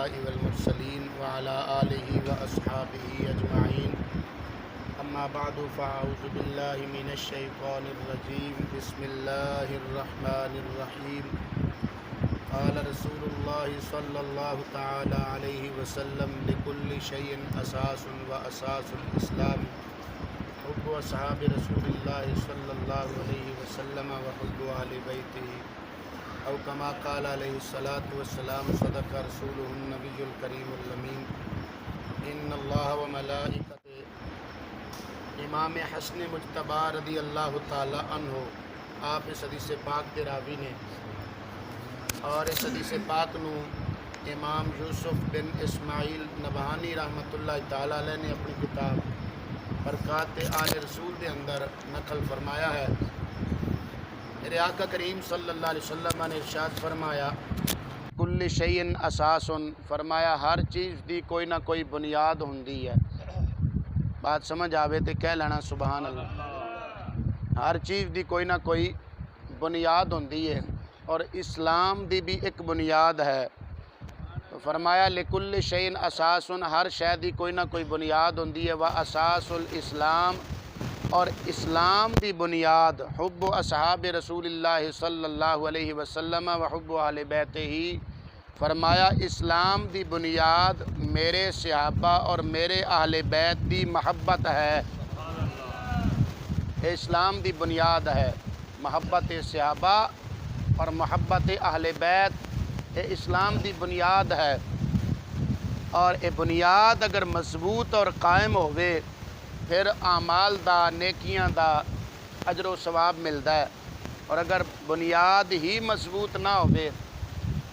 الأنبياء والمرسلين وعلى آله وأصحابه أجمعين أما بعد فأعوذ بالله من الشيطان الرجيم بسم الله الرحمن الرحيم قال رسول الله صلى الله تعالى عليه وسلم لكل شيء أساس وأساس الإسلام حب أصحاب رسول الله صلى الله عليه وسلم وحب أهل بيته او كما قال علیہ الصلاۃ والسلام صدق رسولہ النبی الکریم الامین ان اللہ وملائکتہ۔ امام حسن مجتبی رضی اللہ تعالی عنہ آپ اس حدیث پاک کے راوی نے، اور اس حدیث پاک نو امام یوسف بن اسماعیل نبہانی رحمۃ اللہ تعالی علیہ نے اپنی کتاب برکات آل رسول کے اندر نقل فرمایا ہے۔ میرے آقا کریم صلی اللہ علیہ وسلم نے ارشاد فرمایا کل شیء اساس، فرمایا ہر چیز دی کوئی نہ کوئی بنیاد ہوندی ہے۔ بات سمجھ آوے تے کہہ لینا سبحان اللہ۔ ہر چیز دی کوئی نہ کوئی بنیاد ہوندی ہے، اور اسلام دی بھی ایک بنیاد ہے۔ تو فرمایا لکل شیء اساس، ہر شے دی کوئی نہ کوئی بنیاد ہوندی ہے۔ واساس الاسلام، اور اسلام دی بنیاد حب اصحاب رسول اللہ صلی اللہ علیہ وسلم و حب اہل بیتہ ہی، فرمایا اسلام دی بنیاد میرے صحابہ اور میرے اہل بیت دی محبت ہے۔ اسلام دی بنیاد ہے محبت صحابہ اور محبت اہل بیت، یہ اسلام دی بنیاد ہے۔ اور یہ بنیاد اگر مضبوط اور قائم ہوئے پھر اعمال دا نیکیاں دا اجر و ثواب ملتا ہے۔ اور اگر بنیاد ہی مضبوط نہ ہوئے،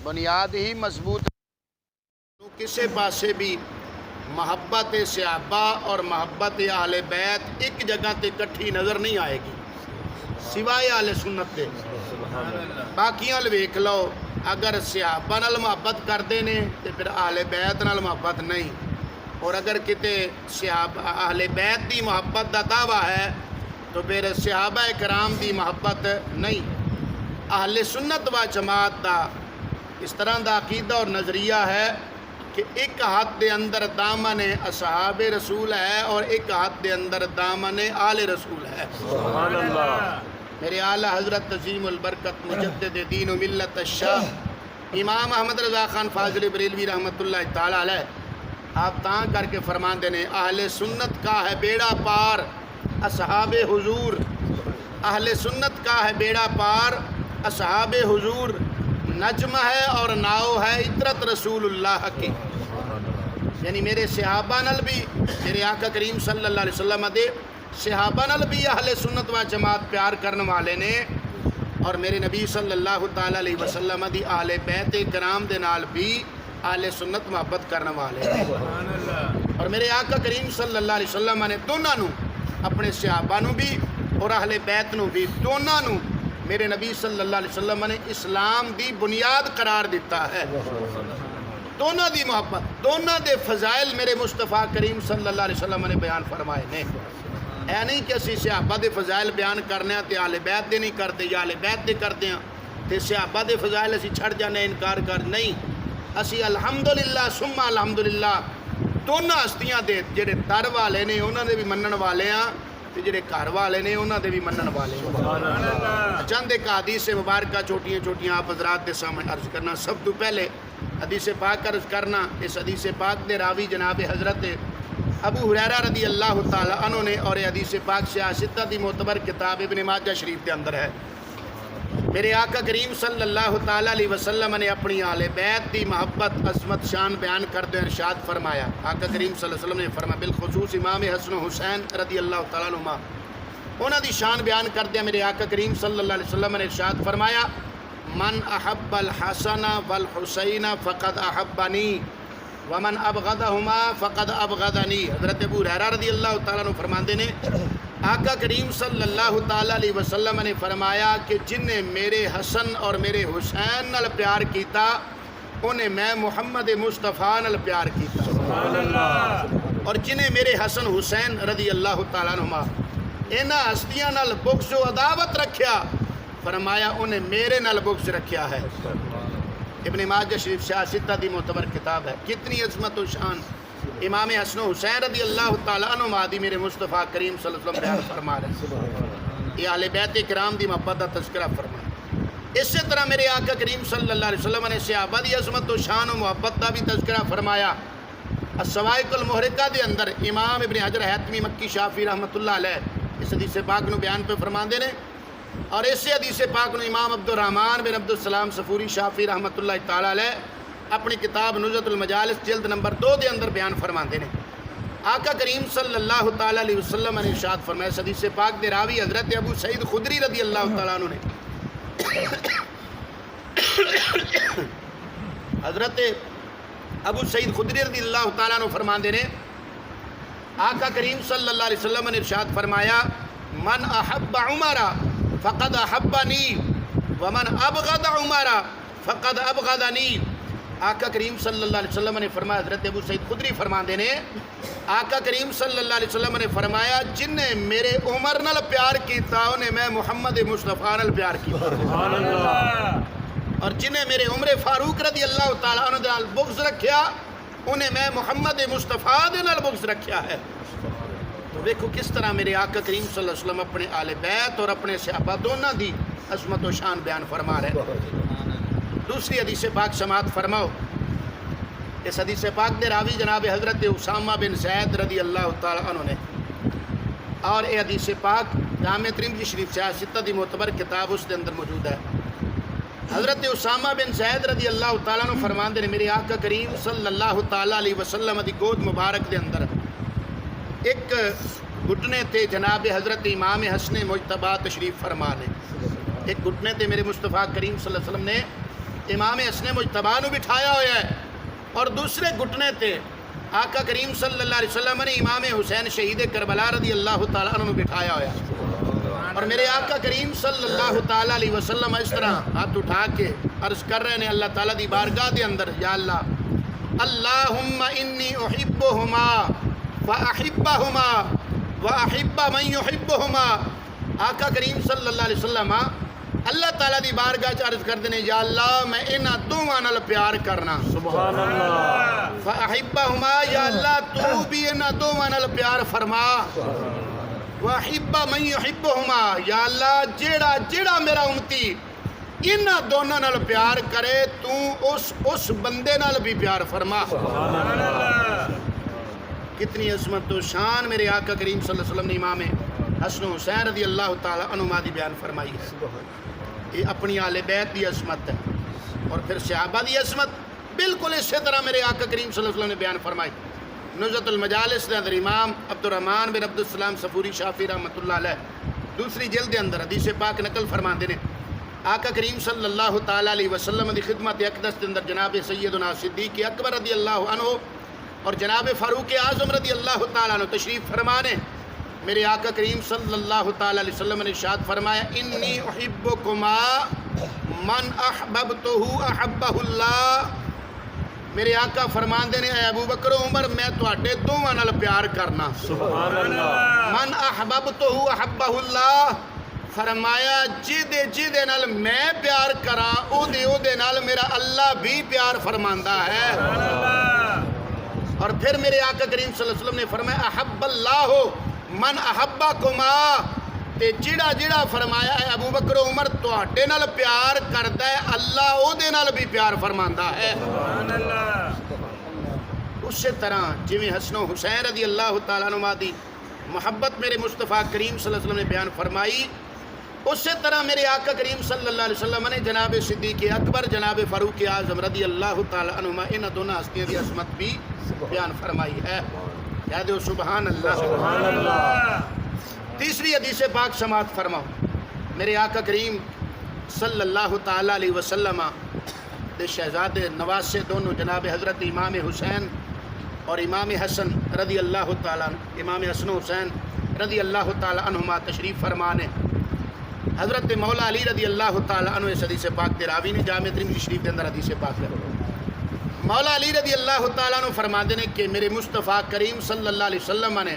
بنیاد ہی مضبوط تو کسے پاسے بھی محبت صحابہ اور محبت اہل بیت ایک جگہ تے کٹھی نظر نہیں آئے گی سوائے اہل سنت دے۔ باقیاں ویکھ لو، اگر صحابہ نال محبت کردے نے تے پھر اہل بیت نال محبت نہیں، اور اگر کتے صحابہ اہل بیت دی محبت دا دعویٰ ہے تو پھر صحابہ کرام دی محبت نہیں۔ اہل سنت و جماعت دا اس طرح دا عقیدہ اور نظریہ ہے کہ ایک ہاتھ دے اندر دامن اصحاب رسول ہے اور ایک ہاتھ دے اندر دامن آل رسول ہے۔ سبحان اللہ۔ میرے اعلیٰ حضرت عظیم البرکت مجدد دین و ملت الشاہ امام احمد رضا خان فاضل بریلوی رحمۃ اللہ تعالی علیہ آپ تاں کر کے فرمان دینے اہل سنت کا ہے بیڑا پار اصحاب حضور، اہل سنت کا ہے بیڑا پار اصحاب حضور، نجم ہے اور ناؤ ہے عطرت رسول اللہ کی۔ یعنی میرے صحابہ نال بھی، میرے آقا کریم صلی اللہ علیہ وسلم دے صحابہ نال بھی اہل سنت و جماعت پیار کرنے والے نے، اور میرے نبی صلی اللہ تعالی علیہ وسلم دی اہل بیت کرام دے نال بھی اہل سنت محبت کرنے والے ہیں۔ اور میرے آقا کریم صلی اللہ علیہ وسلم نے دونوں نو، اپنے صحابہ نو بھی اور اہل بیت نو بھی، دونوں نو میرے نبی صلی اللہ علیہ وسلم نے اسلام دی بنیاد قرار دیتا ہے۔ دونوں دی محبت، دونوں دے فضائل میرے مصطفیٰ کریم صلی اللہ علیہ وسلم نے بیان فرمائے نے۔ اے نہیں کہ اسی صحابہ دے فضائل بیان کرنے ہیں تے اہل بیت دے نہیں کرتے، یا اہل بیت دے کرتے ہیں تے صحابہ دے فضائل اسی چھڑ جانے انکار کر نہیں۔ اسی الحمدللہ ثم الحمدللہ دونوں ہستیاں دے جڑے در والے نے انہاں دے بھی منن والے ہیں تے جڑے گھر والے نے انہاں دے بھی منن والے ہیں۔ چند ایک حدیث مبارکہ چھوٹیاں چھوٹیاں آپ حضرات دے سامنے عرض کرنا۔ سب تو پہلے حدیث پاک عرض کرنا، اس حدیث پاک دے راوی جناب حضرت ابو ہریرہ رضی اللہ تعالی عنہ نے، اور یہ حدیث پاک سیاستہ دی معتبر کتاب ابن ماجہ شریف کے اندر ہے۔ میرے آقا کریم صلی اللہ تعالی علیہ وسلم نے اپنی اہل بیت دی محبت عظمت شان بیان کردے ارشاد فرمایا۔ آقا کریم صلی اللہ علیہ وسلم نے فرمایا بالخصوص امام حسن و حسین رضی اللہ تعالیٰ عنہما، انہاں دی شان بیان کردے میرے آقا کریم صلی اللہ علیہ وسلم نے ارشاد فرمایا من احب الحسن والحسین فقد احبنی ومن ابغضہما فقد ابغضنی۔ حضرت ابو ہریرہ رضی اللہ تعالیٰ عنہ فرماندے نے آقا کریم صلی اللہ تعالیٰ علیہ وسلم نے فرمایا کہ جن نے میرے حسن اور میرے حسین نال پیار کیتا انہیں میں محمد مصطفیٰ نال پیار کیتا۔ اور جنہیں میرے حسن حسین رضی اللہ تعالیٰ عنہما انہاں ہستیاں نال بغض و عداوت رکھیا، فرمایا انہیں میرے نال بغض رکھیا ہے۔ ابن ماجہ شریف سیاستہ دی معتبر کتاب ہے. کتنی عظمت و شان امام حسن و حسین رضی اللہ تعالیٰ عنہ مادی میرے مصطفیٰ کریم صلی اللہ علیہ وسلم بیان فرما رہے. یہ اہل بیت کرام دی محبت کا تذکرہ فرمایا. اسی طرح میرے آقا کریم صلی اللہ علیہ وسلم نے صحابہ دی عظمت و شان و محبت کا بھی تذکرہ فرمایا. الصواعق المحرقہ دے اندر امام ابن حجر حتمی مکی شافعی رحمۃ اللہ علیہ اس حدیث پاک نو بیان پہ فرماندے نے. اور اسی حدیث پاک نو امام عبد الرحمن بن عبد السلام صفوری شافعی رحمۃ اللہ تعالیٰ علیہ اپنی کتاب نزہۃ المجالس جلد نمبر 2 دے اندر بیان فرماندے نے. آقا کریم صلی اللہ تعالیٰ علیہ وسلم نے ارشاد فرمایا. اس حدیث پاک دے راوی حضرت ابو سعید خدری رضی اللہ تعالیٰ عنہ نے حضرت ابو سعید خدری رضی اللہ تعالیٰ عنہ فرماندے نے آقا کریم صلی اللہ علیہ وسلم نے ارشاد فرمایا من احب عمر فقد احبنی ومن ابغض عمر فقد ابغضنی. آقا کریم صلی اللہ علیہ وسلم نے فرمایا, حضرت ابو سعید خدری فرماندے نے آقا کریم صلی اللہ علیہ وسلم نے فرمایا جن نے میرے عمر نال پیار کیتا انہیں میں محمد مصطفیٰ نال پیار کیتا. سبحان اللہ. اور جنہیں میرے عمر فاروق رضی اللہ تعالیٰ عنہ نال بغض رکھیا انہیں میں محمد مصطفیٰ دے نال بغض رکھیا ہے. تو دیکھو کس طرح میرے آقا کریم صلی اللہ علیہ وسلم اپنے آل بیت اور اپنے صحابہ دونوں دی عظمت و شان بیان فرما رہے ہیں. دوسری حدیث پاک سماعت فرماؤ. اس حدیث پاک دے راوی جناب حضرت اسامہ بن زید رضی اللہ تعالیٰ عنہ نے, اور یہ حدیث پاک جامع ترمذی شریف سیاستہ دی معتبر کتاب اس دے اندر موجود ہے. حضرت اسامہ بن زید رضی اللہ تعالیٰ عنہ فرماندے نے میرے آقا کریم صلی اللہ تعالیٰ علیہ وسلم دی گود مبارک دے اندر ایک گھٹنے تے جناب حضرت امام حسن مجتبیٰ تشریف فرما نے. ایک گھٹنے تے میرے مصطفیٰ کریم صلی اللہ علیہ وسلم نے امام حسن مجتبیٰ نو بٹھایا ہوا ہے, اور دوسرے گھٹنے تے آقا کریم صلی اللہ علیہ وسلم نے امام حسین شہید کربلا رضی اللہ تعالیٰ عنہ بٹھایا ہوا ہے. اور میرے آقا کریم صلی اللہ تعالیٰ علیہ وسلم اس طرح ہاتھ اٹھا کے عرض کر رہے ہیں اللہ تعالیٰ دی بارگاہ دے اندر, یا اللہ اللہم انی احبہما واحبہما واحب من یحبہما. آقا کریم صلی اللہ علیہ وسلم اللہ تعالیٰ دی بارگاہ عرض کر دینے یا اللہ میں انہاں دوواں نال پیار کرنا. سبحان اللہ. فاحبہما یا اللہ تو بھی انہاں دوواں نال پیار فرما. واحب من یحبہما یا اللہ جیڑا جیڑا میرا امتی انہاں دونوں نال پیار کرے تو اس بندے نال بھی پیار فرما. سبحان اللہ. کتنی عظمت و شان میرے آقا کریم صلی اللہ علیہ وسلم نے امام حسن و حسین رضی اللہ تعالیٰ عنہما دی بیان فرمائی ہے. یہ اپنی آل بیت دی عظمت ہے, اور پھر صحابہ دی عظمت بالکل اسی طرح میرے آقا کریم صلی اللہ علیہ وسلم نے بیان فرمائی. نزہۃ المجالس کے اندر امام عبد الرحمن بن عبد السلام صفوری شافعی رحمۃ اللہ علیہ دوسری جلد کے اندر حدیث پاک نقل فرماندے نے آقا کریم صلی اللہ تعالیٰ علیہ وسلم دی خدمت اقدس کے اندر جناب سیدنا صدیق اکبر رضی اللہ عنہ اور جناب فاروق اعظم رضی اللہ تعالیٰ عنہ تشریف فرمانے. میرے آقا کریم صلی اللہ تعالیٰ علیہ وسلم نے ارشاد فرمایا انی احبکما من احببتہ احبہ اللہ. میرے آقا فرماندے نے اے ابو بکر و عمر میں تواڈے دوواں نال پیار کرنا. سبحان اللہ. من احببتہ احبہ اللہ فرمایا جے نال میں پیار کراں او دے نال میرا اللہ بھی پیار فرماندا ہے. اور پھر میرے آقا کریم صلی اللہ علیہ وسلم نے فرمایا احب اللہ من احبکما تے جڑا جڑا فرمایا ہے ابو بکر و عمر تواڈے نال پیار کردا ہے اللہ او دے نال بھی پیار فرماندا ہے. سبحان اللہ. اسی طرح جویں حسن و حسین رضی اللہ تعالیٰ عنہما دی محبت میرے مصطفیٰ کریم صلی اللہ علیہ وسلم نے بیان فرمائی, اسی طرح میرے آقا کریم صلی اللہ علیہ وسلم نے جناب صدیق اکبر جناب فاروق اعظم رضی اللہ تعالیٰ عنہما ان دونوں ہستیوں کی عظمت بھی بیان فرمائی ہے. کہہ دو سبحان اللہ. سبحان اللہ. تیسری حدیث پاک سماعت فرماؤ. میرے آقا کریم صلی اللہ تعالیٰ علیہ وسلم دے شہزادے نواسے دونوں جناب حضرت امام حسین اور امام حسن رضی اللہ تعالیٰ عنہ امام حسن و حسین رضی اللہ تعالیٰ عنہما تشریف فرمانے. حضرت مولا علی رضی اللہ تعالیٰ عنہ اس حدیث پاک دے راوی نے جامع ترمذی شریف کے اندر حدیث پاک ہے. مولا علی رضی اللہ تعالیٰ عنہ فرماندے نے کہ میرے مصطفیٰ کریم صلی اللہ علیہ وسلم نے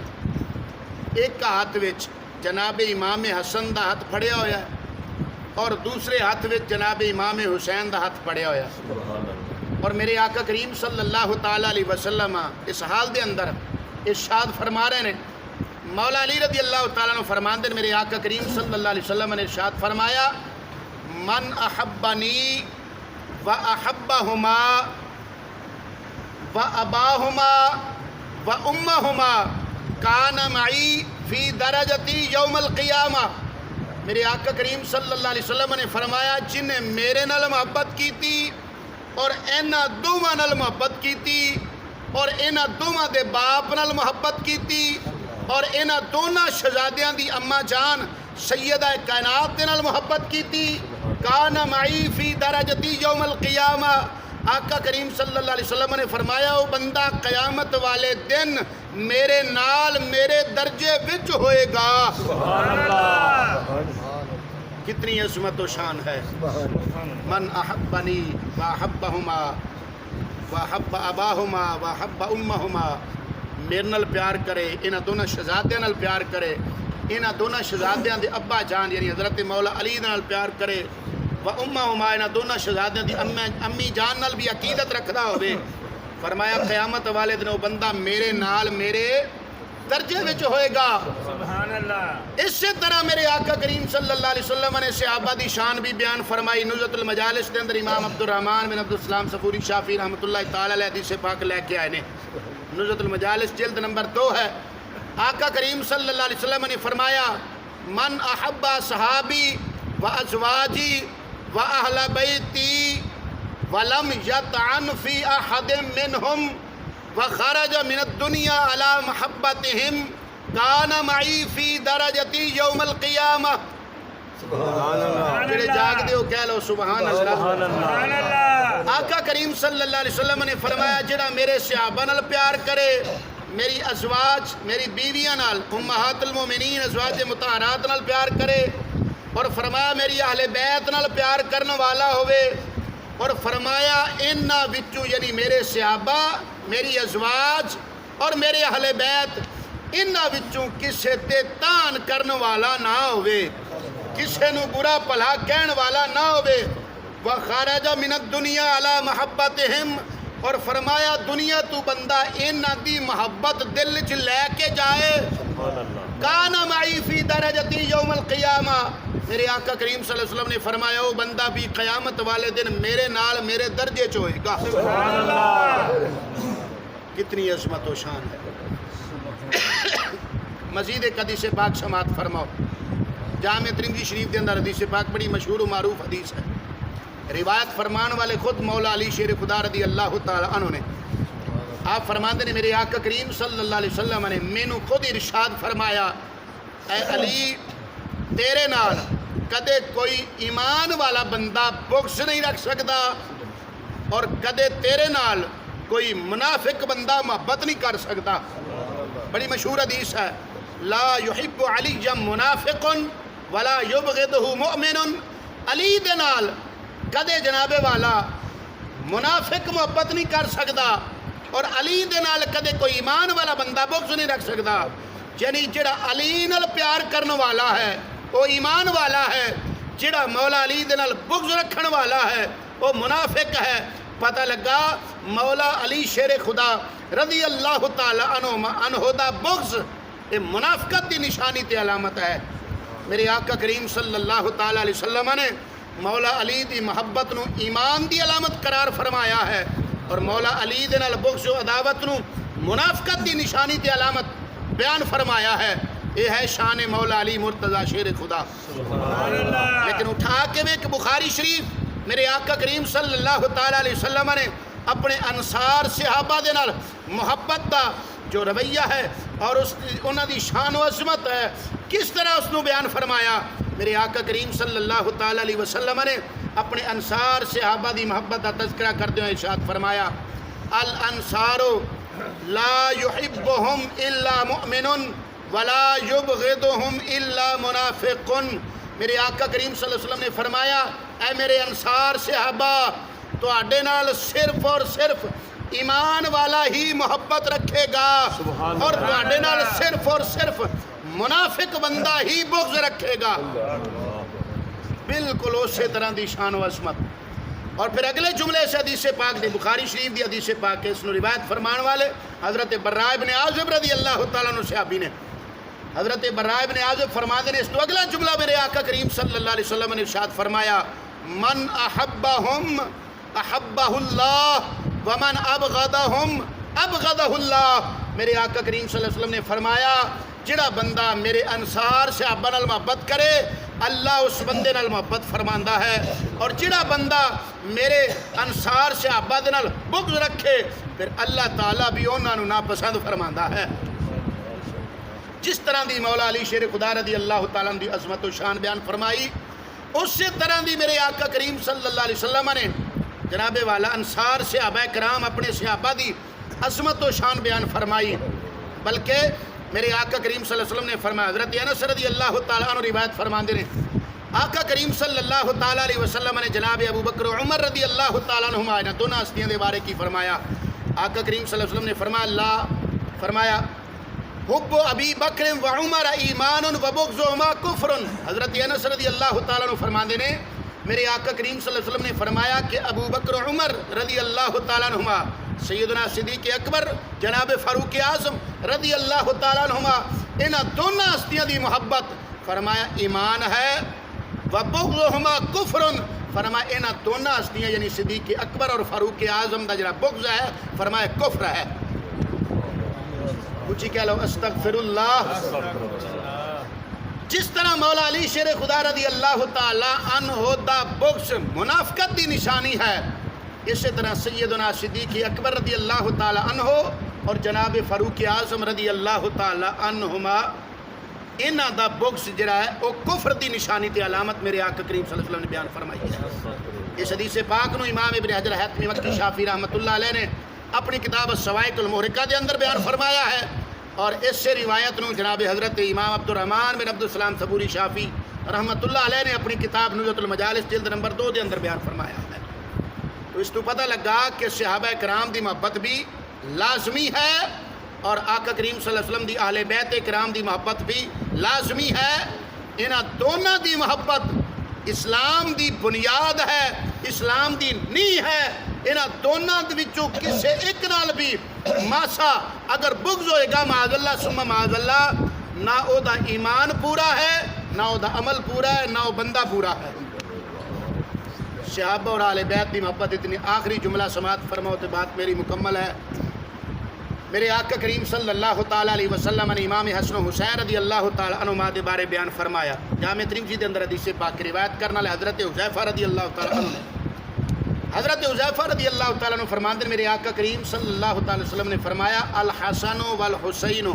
ایک ہاتھ وچ جناب امام حسن دا ہاتھ پھڑیا ہوا ہے اور دوسرے ہاتھ میں جناب امام حسین دا ہاتھ پڑیا ہویا. اور میرے آقا کریم صلی اللہ تعالیٰ علیہ وسلم اس حال دے اندر ارشاد فرما رہے ہیں. مولا علی رضی اللہ تعالیٰ عنہ فرماندے میرے آقا کریم صلی اللہ علیہ وسلم نے ارشاد فرمایا من احبنی و احبہما و اباہما و امہما کان معی فی درجتی یوم القیامہ. میرے آقا کریم صلی اللہ علیہ وسلم نے فرمایا جن نے میرے نال محبت کی تھی اور انہاں دوواں نال محبت کی تھی اور انہاں دوواں دے باپ نال محبت کی تھی اور انہاں دونوں شہزادیاں دی اماں جان سیدہ کائنات دے نال محبت کی تھی کان معی فی درجتی یوم القیامہ. آقا کریم صلی اللہ علیہ وسلم نے فرمایا وہ بندہ قیامت والے دن میرے نال میرے درجے وچ ہوئے گا. سبحان اللہ. کتنی عظمت و شان ہے. من احبنی و احبہما و احب اباہما و احب امہما. میرے نال پیار کرے انہاں دونوں شہزادیاں نال پیار کرے انہاں دونوں شہزادیاں دے ابا جان یعنی حضرت مولا علی نال پیار کرے و امہما انہاں دونوں شہزادیاں دی امی جان نال بھی عقیدت رکھدا ہوئے. فرمایا قیامت والے دن وہ بندہ میرے نال میرے درجے وچ ہوئے گا. سبحان اللہ. اسی طرح میرے آقا کریم صلی اللہ علیہ وسلم نے صحابہ دی شان بھی بیان فرمائی. نزہۃ المجالس دے اندر امام عبد الرحمن بن عبدالسلام صفوری شافعی رحمۃ اللہ تعالی علیہ حدیث پاک لے کے آئے نے. نزہۃ المجالس جلد نمبر 2 ہے. آقا کریم صلی اللہ علیہ وسلم نے فرمایا من احب صحابی و ازواجی و اہل بیتی ولم یطعن فی احد منہم وخرج من الدنیا علی محبتہم کان معی فی درجتی یوم القیامہ. سبحان اللہ. جڑے جاگ دے ہو کہہ لو سبحان اللہ. سبحان اللہ. آقا کریم صلی اللہ علیہ وسلم نے فرمایا جڑا میرے صحابہ نال پیار کرے میری ازواج میری بیویاں نال امہات المومنین ازواج مطہرات نال پیار کرے اور فرمایا میری اہل بیت نال پیار کرنے والا ہوئے اور فرمایا انہاں وچوں یعنی میرے صحابہ میری ازواج اور میرے اہل بیت انہاں وچوں کسے تے تان کرنے والا نہ ہوئے کسے نو برا بھلا کہن والا نہ ہوئے. وخرج من الدنیا علی محبتہم اور فرمایا دنیا تو بندہ انہاں دی محبت دل وچ لے کے جائے کان معی فی درجتی یوم القیامہ. میرے آقا کریم صلی اللہ علیہ وسلم نے فرمایا وہ بندہ بھی قیامت والے دن میرے نال میرے درجے چ ہوئے گا. سبحان اللہ. کتنی عظمت و شان ہے. مزید ایک حدیث پاک سماعت فرماؤ. جامع ترمذی شریف کے اندر حدیث پاک بڑی مشہور و معروف حدیث ہے. روایت فرمان والے خود مولا علی شیر خدا رضی اللہ تعالی عنہ نے. آپ فرماندے نے میرے آقا کریم صلی اللہ علیہ وسلم نے مینوں خود ارشاد فرمایا اے علی تیرے نال کدے کوئی ایمان والا بندہ بغض نہیں رکھ سکتا اور کدے تیرے نال کوئی منافق بندہ محبت نہیں کر سکتا. بڑی مشہور حدیث ہے لا یحب علی منافق ولا یبغضہ مؤمن. علی دے نال کدے جناب والا منافق محبت نہیں کر سکتا اور علی دے نال کدے کوئی ایمان والا بندہ بغض نہیں رکھ سکتا. یعنی جڑا علی نال پیار کرنے والا ہے وہ ایمان والا ہے جڑا مولا علی دے نال بغض رکھن والا ہے وہ منافق ہے. پتہ لگا مولا علی شیر خدا رضی اللہ تعالی عنہ دا بغض یہ منافقت دی نشانی تے علامت ہے. میرے آقا کریم صلی اللہ تعالی علیہ وسلم نے مولا علی دی محبت نو ایمان دی علامت قرار فرمایا ہے اور مولا علی دے نال بغض و عداوت نو منافقت دی نشانی تے علامت بیان فرمایا ہے. یہ ہے شان مولا علی مرتضی شیر خدا. سبحان اللہ. لیکن اٹھا کے ایک بخاری شریف میرے آقا کریم صلی اللہ تعالی علیہ وسلم نے اپنے انصار صحابہ دے نال محبت دا جو رویہ ہے اور انہاں دی شان و عظمت ہے کس طرح اس نو بیان فرمایا. میرے آقا کریم صلی اللہ تعالی علیہ وسلم نے اپنے انصار صحابہ دی محبت کا تذکرہ کرتے ہوئے ارشاد فرمایا الانصار لا يحبهم الا مؤمن ولا يبغضهم الا منافق. میرے آقا کریم صلی اللہ علیہ وسلم نے فرمایا اے میرے انصار صحابہ تواڈے نال صرف اور صرف ایمان والا ہی محبت رکھے گا اور تواڈے نال صرف اور صرف منافق بندہ ہی بغض رکھے گا. بالکل اسی طرح دی شان و عظمت. اور پھر اگلے جملے سے حدیث پاک دی بخاری شریف دی حدیث پاک ہے. اس نے روایت فرمان والے حضرت براء ابن عازب رضی اللہ تعالیٰ عنہ صحابی نے حضرت براء ابن عازب فرماتے ہیں اس تو اگلا جملہ میرے آقا کریم صلی اللہ علیہ وسلم نے ارشاد فرمایا من احبہم احبہ اللہ ومن ابغضہم ابغضہ اللہ. میرے آقا کریم صلی اللہ علیہ وسلم نے فرمایا جڑا بندہ میرے انصار صحابہ نال محبت کرے اللہ اس بندے نال محبت فرماندا ہے، اور جڑا بندہ میرے انصار صحابہ دے نال بغض رکھے پھر اللہ تعالیٰ بھی انہاں نوں ناپسند فرماندا ہے. جس طرح دی مولا علی شیر خدا رضی اللہ تعالیٰ عنہ دی عظمت و شان بیان فرمائی اسی طرح دی میرے آقا کریم صلی اللہ علیہ وسلم نے جناب والا انصار صحابہ کرام اپنے صحابہ دی عظمت و شان بیان فرمائی. بلکہ میرے آقا کریم صلی اللہ علیہ وسلم نے فرمایا حضرت انس رضی اللہ تعالیٰ عنہ روایت فرماندے نے آقا کریم صلی اللہ تعالیٰ علیہ وسلم نے جناب ابو بکر و عمر رضی اللہ تعالیٰ عنہما انہاں دونوں ہستیاں دے بارے کی فرمایا. آقا کریم صلی اللہ علیہ وسلم نے فرمایا حب ابی بکر و عمر ایمان و بغضہما کفر. حضرت انس رضی اللہ تعالیٰ عنہ فرماندے نے میرے آقا کریم صلی اللہ علیہ وسلم نے فرمایا کہ ابو بکر و عمر رضی اللہ تعالیٰ عنہما سیدنا صدیق اکبر جناب فاروق اعظم رضی اللہ تعالیٰ عنہما انہاں دونوں ہستیاں دی محبت فرمایا ایمان ہے وبغضہما کفر. فرمایا انہاں دونوں ہستیاں یعنی صدیق اکبر اور فاروق اعظم دا جڑا بغض ہے فرمایا کفر ہے. اونچی کہہ لو استغفر اللہ. جس طرح مولا علی شیر خدا رضی اللہ تعالیٰ عنہ دا بغض منافقت دی نشانی ہے اسی طرح سیدنا صدیق اکبر رضی اللہ تعالیٰ عنہ اور جناب فاروق اعظم رضی اللہ تعالیٰ عنہما انہاں دا بغض جڑا ہے وہ کفر دی نشانی تے علامت میرے آقا کریم صلی اللہ علیہ وسلم نے بیان فرمائی ہے. اس حدیث پاک نو امام ابن حجر حتمی مکی شافعی رحمۃ اللہ علیہ نے اپنی کتاب الصواعق المحرقہ دے اندر بیان فرمایا ہے، اور اس سے روایت نو جناب حضرت امام عبد الرحمن بن عبد السلام صبوری شافعی رحمۃ اللہ علیہ نے اپنی کتاب نزہۃ المجالس جلد نمبر 2 دے اندر بیان فرمایا ہے. تو اس تو پتہ لگا کہ صحابہ کرام دی محبت بھی لازمی ہے اور آقا کریم صلی اللہ علیہ وسلم دی اہل بیت کرام دی محبت بھی لازمی ہے. انہاں دونوں دی محبت اسلام دی بنیاد ہے، اسلام دی نیح ہے. انہاں دونوں وچوں کسے ایک نال بھی ماسا اگر بغض ہوئے گا معاذ اللہ ثم معاذ اللہ نہ او دا ایمان پورا ہے نہ او دا عمل پورا ہے نہ او بندہ پورا ہے. صحابہ اور اہل بیت دی محبت اتنی. آخری جملہ سماعت فرماؤ تو بات میری مکمل ہے. میرے آقا کریم صلی اللہ تعالیٰ علیہ وسلم نے امام حسن و حسین رضی اللہ تعالیٰ عنہما دے بارے بیان فرمایا. جامع ترمذی دے اندر حدیث پاک کی روایت کرنا لے حضرت حذیفہ رضی اللہ تعالیٰ عنہ حضرت حذیفہ رضی اللہ تعالیٰ عنہ فرماتے ہیں میرے آقا کریم صلی اللہ تعالیٰ وسلم نے فرمایا الحسن والحسین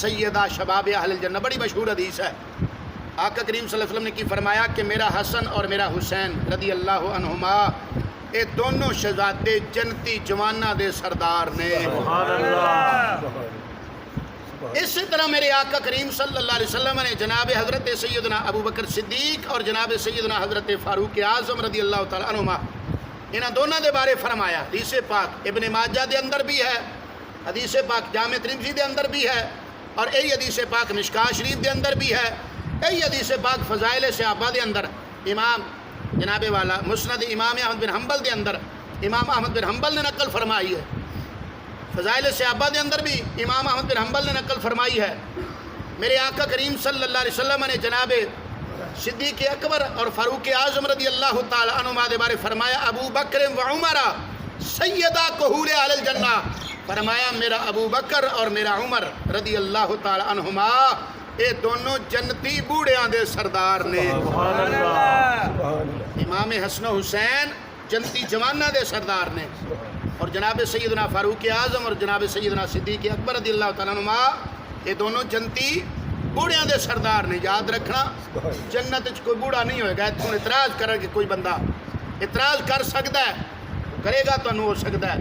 سیدہ شباب اہل الجنہ. بڑی مشہور حدیث ہے. آقا کریم صلی اللہ علیہ وسلم نے کی فرمایا کہ میرا حسن اور میرا حسین رضی اللہ عنہما اے دونوں شہزادے جنتی جوانہ دے سردار نے. سبحان اللہ. اسی طرح میرے آقا کریم صلی اللہ علیہ وسلم نے جناب حضرت سیدنا ابو بکر صدیق اور جناب سیدنا حضرت فاروق اعظم رضی اللہ تعالیٰ عنہما انہاں دونوں دے بارے فرمایا. حدیث پاک ابن ماجہ دے اندر بھی ہے، حدیث پاک جامع ترمذی دے اندر بھی ہے، اور یہی حدیث پاک مشکاہ شریف دے اندر بھی ہے. یہی حدیث پاک فضائل صحابہ دے اندر امام جناب والا مسند امام احمد بن حنبل دے اندر امام احمد بن حنبل نے نقل فرمائی ہے. فضائل صحابہ دے اندر بھی امام احمد بن حنبل نے نقل فرمائی ہے. میرے آقا کریم صلی اللہ علیہ وسلم نے جناب صدیق اکبر اور فاروق اعظم رضی اللہ تعالی عنہما دے بارے فرمایا ابو بکر و عمر سیدہ کہول اہل الجنہ. فرمایا میرا ابو بکر اور میرا عمر رضی اللہ تعالی عنہما اے دونوں جنتی بوڑھیاں دے سردار نے. سبحان اللہ. امام حسن و حسین جنتی جوانہ دے سردار نے، اور جناب سیدنا فاروق اعظم اور جناب سیدنا صدیق اکبر رضی اللہ تعالیٰ عنہما یہ دونوں جنتی بوڑھیاں دے سردار نے. یاد رکھنا جنت وچ کوئی بوڑھا نہیں ہوئے گا. تم اعتراض کرے کہ کوئی بندہ اعتراض کر سکتا ہے، کرے گا تو ہو سکتا ہے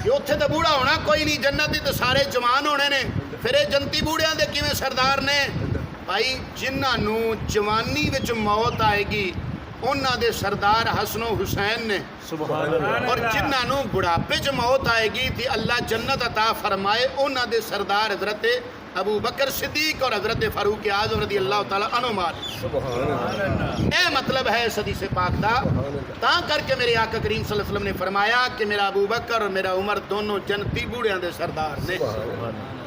کہ اتنے تو بوڑھا ہونا کوئی نہیں، جنت تو سارے جوان ہونے نے. پھر یہ جنتی بوڑھیاں دے کیویں سردار نے؟ بھائی جنہاں نو جوانی وچ موت آئے گی انہاں دے سردار حسن و حسین نے، سبحان اللہ. اور جنہاں نو بڑھاپے چ موت آئے گی تے اللہ جنت عطا فرمائے انہاں دے سردار حضرت ابو بکر صدیق اور حضرت فاروق اعظم رضی اللہ تعالیٰ عنہما اے مطلب ہے اس حدیث پاک دا تا کر کے میرے آقا کریم صلی اللہ علیہ وسلم نے فرمایا کہ میرا ابو بکر اور میرا عمر دونوں جنتی بوڑھیاں دے سردار نے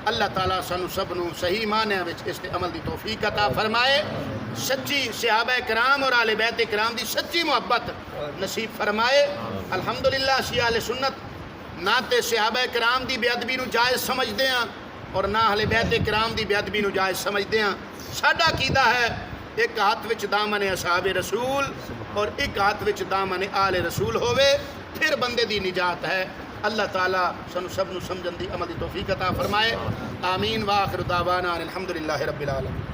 اللہ تعالیٰ سانو سب نو صحیح معنی وچ اس تے عمل دی توفیق عطا فرمائے سچی صحابہ کرام اور آل بیت کرام دی سچی محبت نصیب فرمائے الحمدللہ شیعہ اہل سنت نہ تے صحابہ کرام دی بے ادبی نو جائز سمجھدے ہیں اور نہ اہل بیت کرام دی بے ادبی نو جائز سمجھدے ہیں ساڈا عقیدہ ہے ایک ہاتھ وچ دامن اصحاب رسول اور ایک ہاتھ وچ دامن آل رسول ہوئے پھر بندے دی نجات ہے اللہ تعالیٰ سنو سب نو سمجھن دی عمل دی توفیق عطا فرمائے آمین وآخر دعوانا الحمدللہ رب العالمین